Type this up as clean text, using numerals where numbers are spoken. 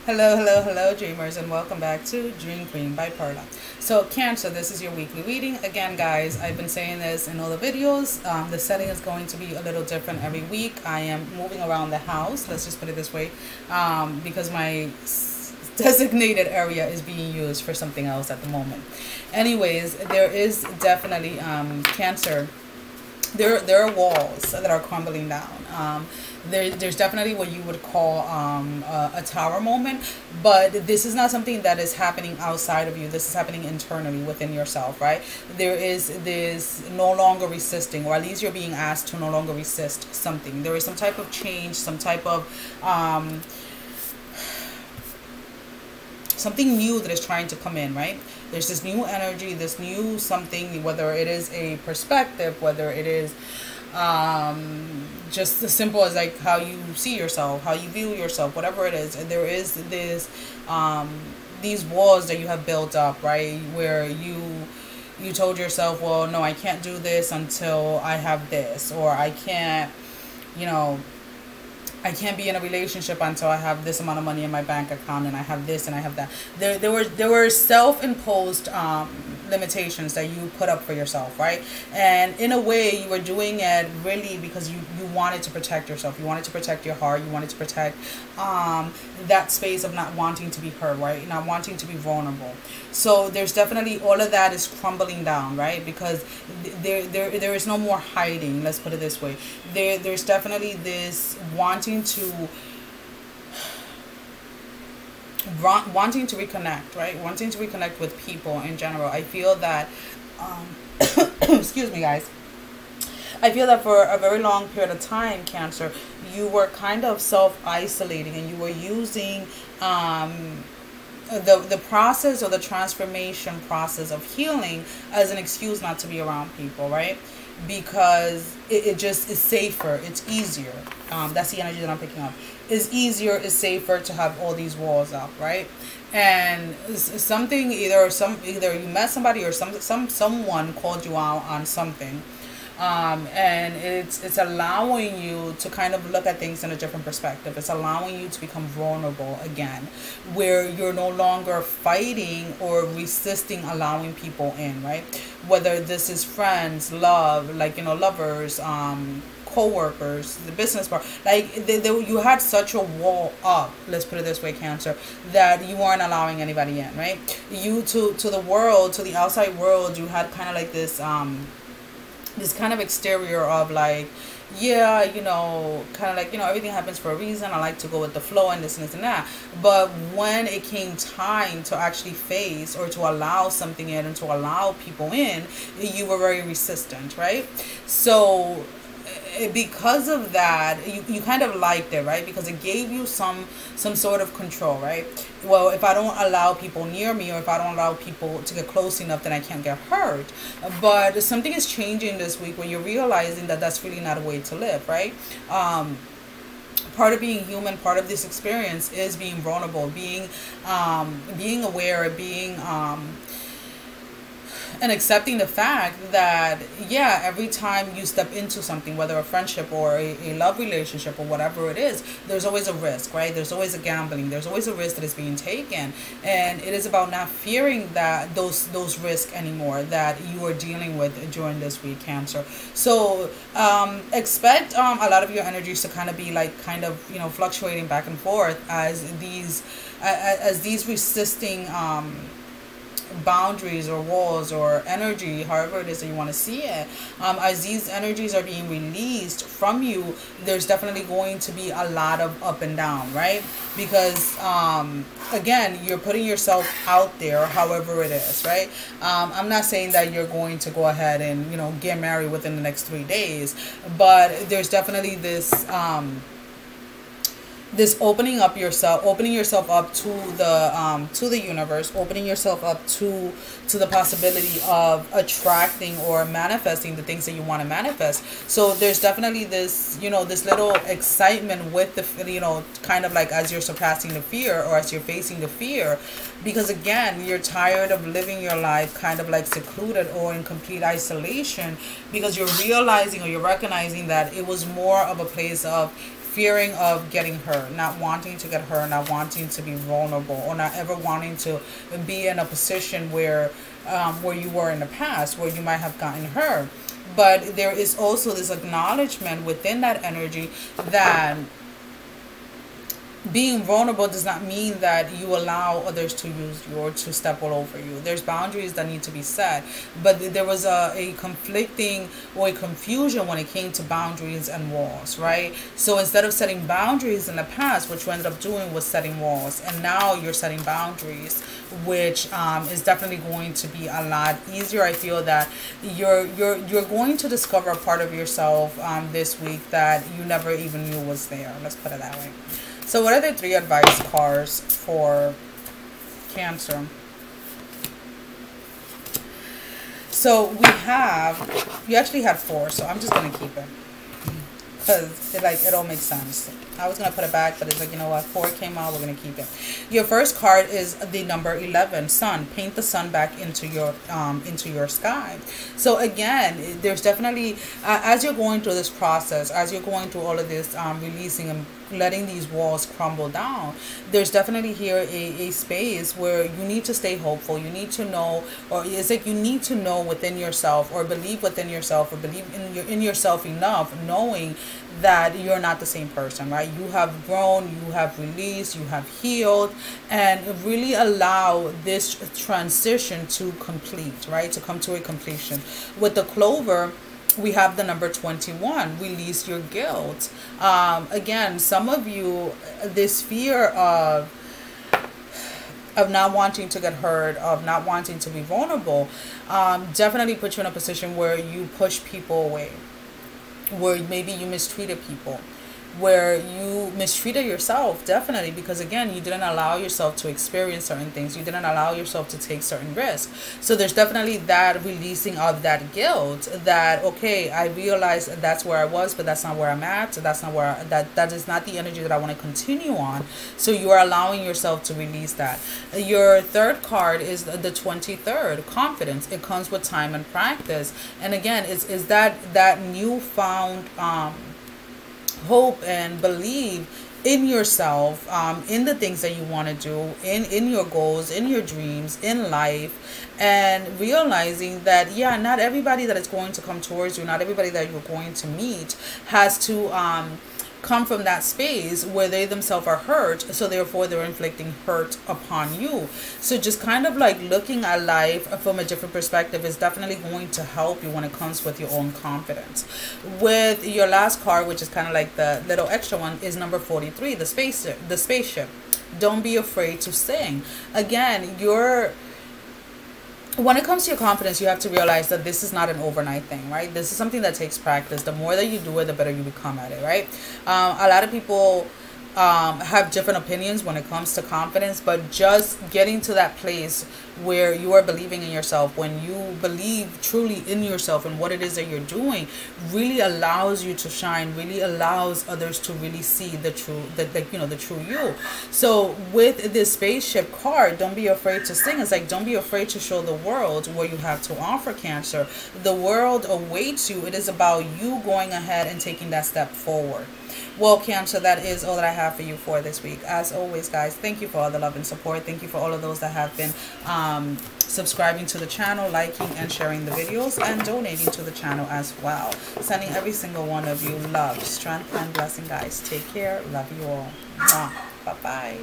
Hello, hello, hello, dreamers, and welcome back to Dream Queen by Perla. So, Cancer, this is your weekly reading. Again, guys, I've been saying this in all the videos. The setting is going to be a little different every week. I am moving around the house, let's just put it this way, because my designated area is being used for something else at the moment. Anyways, there is definitely Cancer. There are walls that are crumbling down. There's definitely what you would call a tower moment, but this is not something that is happening outside of you. This is happening internally within yourself, right? There is this no longer resisting, or at least you're being asked to no longer resist something. There is some type of change, some type of something new that is trying to come in, right? There's this new energy, this new something, whether it is a perspective, whether it is just as simple as like how you see yourself, how you view yourself, whatever it is. And there is this these walls that you have built up, right, where you told yourself, well, no, I can't do this until I have this, or I can't, you know, I can't be in a relationship until I have this amount of money in my bank account, and I have this and I have that. There were self-imposed limitations that you put up for yourself, right? And in a way, you were doing it really because you wanted to protect yourself. You wanted to protect your heart. You wanted to protect that space of not wanting to be hurt, right? Not wanting to be vulnerable. So there's definitely all of that is crumbling down, right? Because there is no more hiding. Let's put it this way. There's definitely this wanting to reconnect, right? Wanting to reconnect with people in general. I feel that excuse me, guys. I feel that for a very long period of time, Cancer, you were kind of self-isolating, and you were using the process, or the transformation process of healing, as an excuse not to be around people, right? Because it just is safer, it's easier. That's the energy that I'm picking up. It's easier, it's safer to have all these walls up, right? And something, either you met somebody, or someone called you out on something. And it's allowing you to kind of look at things in a different perspective. It's allowing you to become vulnerable again, where you're no longer fighting or resisting allowing people in, right? Whether this is friends, love, like, you know, lovers, co-workers, the business part, like you had such a wall up, let's put it this way, Cancer, that you weren't allowing anybody in, right? You to the world, to the outside world, you had kind of like this this kind of exterior of like, yeah, you know, kind of like, you know, everything happens for a reason. I like to go with the flow and this and this and that. But when it came time to actually face, or to allow something in, and to allow people in, you were very resistant, right? So because of that, you kind of liked it, right? Because it gave you some sort of control, right? Well, if I don't allow people near me, or if I don't allow people to get close enough, then I can't get hurt. But something is changing this week, when you're realizing that that's really not a way to live, right? Part of being human, part of this experience is being vulnerable, being aware, being and accepting the fact that, yeah, every time you step into something, whether a friendship or a love relationship or whatever it is, there's always a risk, right? There's always a gambling. There's always a risk that is being taken. And it is about not fearing that those risks anymore that you are dealing with during this week, Cancer. So expect a lot of your energies to kind of be like, kind of, you know, fluctuating back and forth as these resisting boundaries or walls or energy, however it is that you want to see it, as these energies are being released from you, there's definitely going to be a lot of up and down, right? Because again, you're putting yourself out there, however it is, right? I'm not saying that you're going to go ahead and, you know, get married within the next 3 days, but there's definitely this opening yourself up to the universe, opening yourself up to the possibility of attracting or manifesting the things that you want to manifest. So there's definitely this, you know, this little excitement with the, you know, kind of like as you're surpassing the fear, or as you're facing the fear, because again, you're tired of living your life kind of like secluded or in complete isolation, because you're realizing, or you're recognizing that it was more of a place of fearing of getting hurt, not wanting to get hurt, not wanting to be vulnerable, or not ever wanting to be in a position where you were in the past, where you might have gotten hurt. But there is also this acknowledgement within that energy that being vulnerable does not mean that you allow others to use you or to step all over you. There's boundaries that need to be set. But there was a conflicting or a confusion when it came to boundaries and walls, right? So instead of setting boundaries in the past, what you ended up doing was setting walls. And now you're setting boundaries, which is definitely going to be a lot easier. I feel that you're going to discover a part of yourself this week that you never even knew was there. Let's put it that way. So what are the 3 advice cards for Cancer? So we actually had 4, so I'm just going to keep it. Because it all makes sense. I was going to put it back, but it's like, you know what, 4 came out, we're going to keep it. Your first card is the number 11, sun. Paint the sun back into your sky. So again, there's definitely, as you're going through this process, as you're going through all of this releasing and letting these walls crumble down, there's definitely here a space where you need to stay hopeful. You need to know, or it's like you need to know within yourself, or believe within yourself, or believe in yourself enough, knowing that you're not the same person, right? You have grown, you have released, you have healed, and really allow this transition to complete, right? To come to a completion. With the clover, we have the number 21, release your guilt. Again, some of you, this fear of not wanting to get hurt, of not wanting to be vulnerable, definitely put you in a position where you push people away, where maybe you mistreated people, where you mistreated yourself, definitely, because again, you didn't allow yourself to experience certain things. You didn't allow yourself to take certain risks. So there's definitely that releasing of that guilt, that, okay, I realized that's where I was, but that's not where I'm at. So that's not where, that is not the energy that I want to continue on. So you are allowing yourself to release that. Your third card is the 23rd, confidence. It comes with time and practice. And again, is that newfound hope and believe in yourself, in the things that you want to do, in your goals, in your dreams, in life, and realizing that, yeah, not everybody that is going to come towards you, not everybody that you're going to meet has to come from that space where they themselves are hurt, so therefore they're inflicting hurt upon you. So just kind of like looking at life from a different perspective is definitely going to help you when it comes with your own confidence. With your last card, which is kind of like the little extra one, is number 43, the spaceship. Don't be afraid to sing. Again, when it comes to your confidence, you have to realize that this is not an overnight thing, right? This is something that takes practice. The more that you do it, the better you become at it, right? A lot of people have different opinions when it comes to confidence, but just getting to that place where you are believing in yourself, when you believe truly in yourself and what it is that you're doing, really allows you to shine, really allows others to really see the true, the true you. So with this spaceship card, don't be afraid to sing. It's like, don't be afraid to show the world what you have to offer, Cancer. The world awaits you. It is about you going ahead and taking that step forward. Well, Cancer, that is all that I have for you for this week. As always, guys, thank you for all the love and support. Thank you for all of those that have been subscribing to the channel, liking and sharing the videos, and donating to the channel as well. Sending every single one of you love, strength, and blessing, guys. Take care. Love you all. Bye-bye.